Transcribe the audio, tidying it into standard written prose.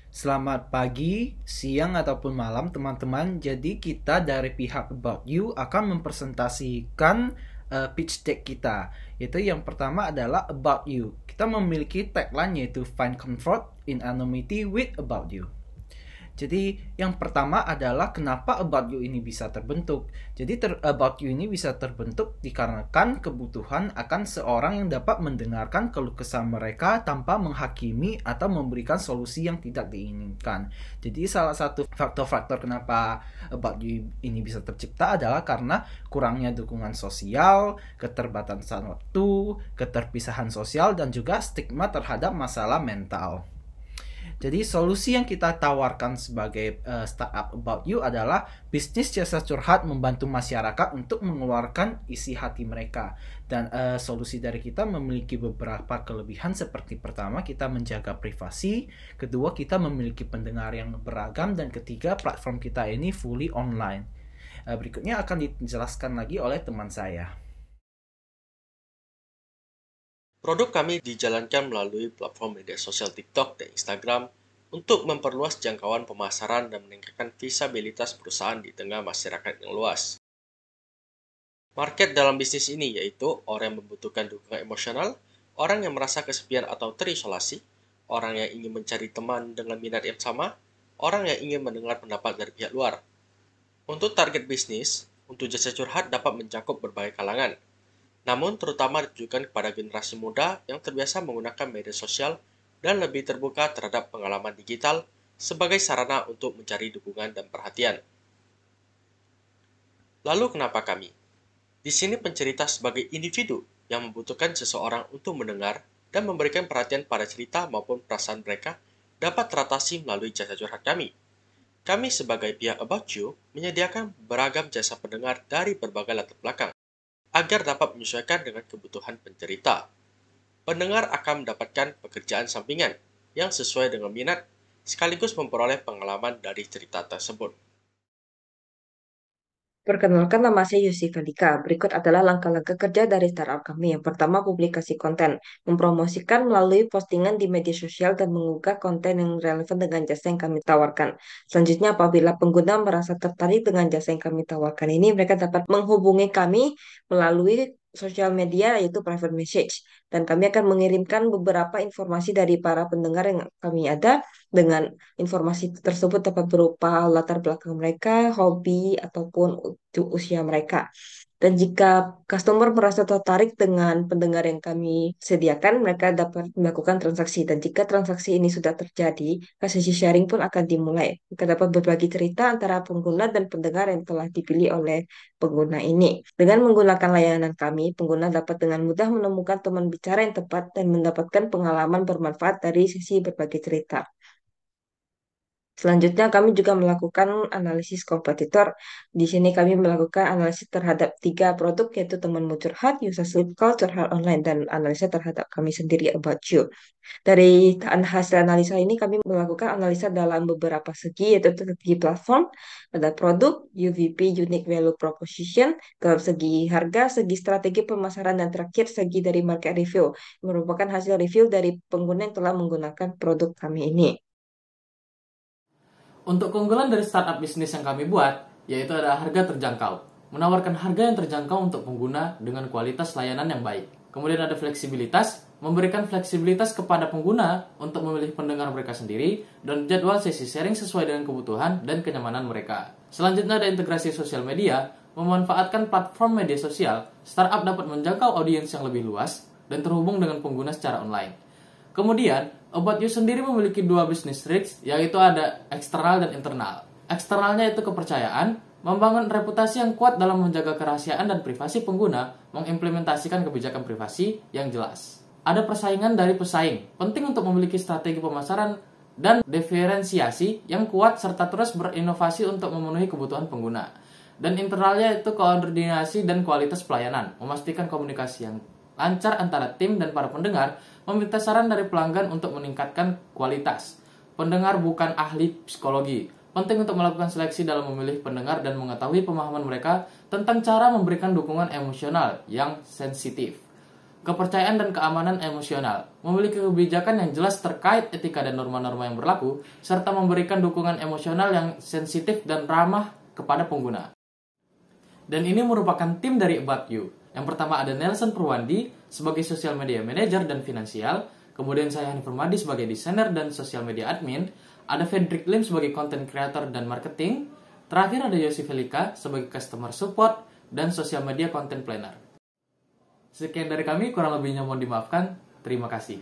Selamat pagi, siang, ataupun malam teman-teman. Jadi kita dari pihak About You akan mempresentasikan pitch deck kita. Yaitu yang pertama adalah About You. Kita memiliki tagline yaitu Find Comfort in Anonymity with About You. Jadi yang pertama adalah kenapa About You ini bisa terbentuk. Jadi About You ini bisa terbentuk dikarenakan kebutuhan akan seorang yang dapat mendengarkan keluh kesah mereka tanpa menghakimi atau memberikan solusi yang tidak diinginkan. Jadi salah satu faktor-faktor kenapa About You ini bisa tercipta adalah karena kurangnya dukungan sosial, keterbatasan waktu, keterpisahan sosial, dan juga stigma terhadap masalah mental. Jadi solusi yang kita tawarkan sebagai startup About You adalah bisnis jasa curhat membantu masyarakat untuk mengeluarkan isi hati mereka. Dan solusi dari kita memiliki beberapa kelebihan seperti pertama kita menjaga privasi, kedua kita memiliki pendengar yang beragam, dan ketiga platform kita ini fully online. Berikutnya akan dijelaskan lagi oleh teman saya. Produk kami dijalankan melalui platform media sosial TikTok dan Instagram untuk memperluas jangkauan pemasaran dan meningkatkan visibilitas perusahaan di tengah masyarakat yang luas. Market dalam bisnis ini yaitu orang yang membutuhkan dukungan emosional, orang yang merasa kesepian atau terisolasi, orang yang ingin mencari teman dengan minat yang sama, orang yang ingin mendengar pendapat dari pihak luar. Untuk target bisnis, untuk jasa curhat dapat mencakup berbagai kalangan, namun terutama ditujukan kepada generasi muda yang terbiasa menggunakan media sosial dan lebih terbuka terhadap pengalaman digital sebagai sarana untuk mencari dukungan dan perhatian. Lalu kenapa kami? Di sini pencerita sebagai individu yang membutuhkan seseorang untuk mendengar dan memberikan perhatian pada cerita maupun perasaan mereka dapat teratasi melalui jasa curhat kami. Kami sebagai pihak About You menyediakan beragam jasa pendengar dari berbagai latar belakang, agar dapat menyesuaikan dengan kebutuhan pencerita. Pendengar akan mendapatkan pekerjaan sampingan yang sesuai dengan minat, sekaligus memperoleh pengalaman dari cerita tersebut. Perkenalkan, nama saya Yusuf Felika. Berikut adalah langkah-langkah kerja dari startup kami. Yang pertama, publikasi konten. Mempromosikan melalui postingan di media sosial dan mengunggah konten yang relevan dengan jasa yang kami tawarkan. Selanjutnya, apabila pengguna merasa tertarik dengan jasa yang kami tawarkan ini, mereka dapat menghubungi kami melalui sosial media, yaitu private message. Dan kami akan mengirimkan beberapa informasi dari para pendengar yang kami ada, dengan informasi tersebut dapat berupa latar belakang mereka, hobi, ataupun usia mereka. Dan jika customer merasa tertarik dengan pendengar yang kami sediakan, mereka dapat melakukan transaksi. Dan jika transaksi ini sudah terjadi, sesi sharing pun akan dimulai. Mereka dapat berbagi cerita antara pengguna dan pendengar yang telah dipilih oleh pengguna ini. Dengan menggunakan layanan kami, pengguna dapat dengan mudah menemukan teman bicara yang tepat dan mendapatkan pengalaman bermanfaat dari sesi berbagi cerita. Selanjutnya, kami juga melakukan analisis kompetitor. Di sini kami melakukan analisis terhadap 3 produk, yaitu Temanmu Curhat, User Sleep Call, Curhat Online, dan analisa terhadap kami sendiri About You. Dari hasil analisa ini, kami melakukan analisa dalam beberapa segi, yaitu segi platform, ada produk, UVP, Unique Value Proposition, dalam segi harga, segi strategi pemasaran, dan terakhir segi dari market review, merupakan hasil review dari pengguna yang telah menggunakan produk kami ini. Untuk keunggulan dari startup bisnis yang kami buat, yaitu ada harga terjangkau. Menawarkan harga yang terjangkau untuk pengguna dengan kualitas layanan yang baik. Kemudian ada fleksibilitas, memberikan fleksibilitas kepada pengguna untuk memilih pendengar mereka sendiri dan jadwal sesi sharing sesuai dengan kebutuhan dan kenyamanan mereka. Selanjutnya ada integrasi sosial media, memanfaatkan platform media sosial, startup dapat menjangkau audiens yang lebih luas dan terhubung dengan pengguna secara online. Kemudian, About You sendiri memiliki 2 bisnis tricks, yaitu ada eksternal dan internal. Eksternalnya itu kepercayaan, membangun reputasi yang kuat dalam menjaga kerahasiaan dan privasi pengguna, mengimplementasikan kebijakan privasi yang jelas. Ada persaingan dari pesaing, penting untuk memiliki strategi pemasaran dan diferensiasi yang kuat serta terus berinovasi untuk memenuhi kebutuhan pengguna. Dan internalnya itu koordinasi dan kualitas pelayanan, memastikan komunikasi yang lancar antara tim dan para pendengar, meminta saran dari pelanggan untuk meningkatkan kualitas. Pendengar bukan ahli psikologi. Penting untuk melakukan seleksi dalam memilih pendengar dan mengetahui pemahaman mereka tentang cara memberikan dukungan emosional yang sensitif. kepercayaan dan keamanan emosional, memiliki kebijakan yang jelas terkait etika dan norma-norma yang berlaku, serta memberikan dukungan emosional yang sensitif dan ramah kepada pengguna. Dan ini merupakan tim dari About You. Yang pertama ada Nelson Purwandi sebagai Social Media Manager dan Finansial, kemudian saya Hanif Permadi sebagai Desainer dan Social Media Admin, ada Frederick Lim sebagai Content Creator dan Marketing, terakhir ada Yosi Felika sebagai Customer Support dan Social Media Content Planner. Sekian dari kami, kurang lebihnya mohon dimaafkan. Terima kasih.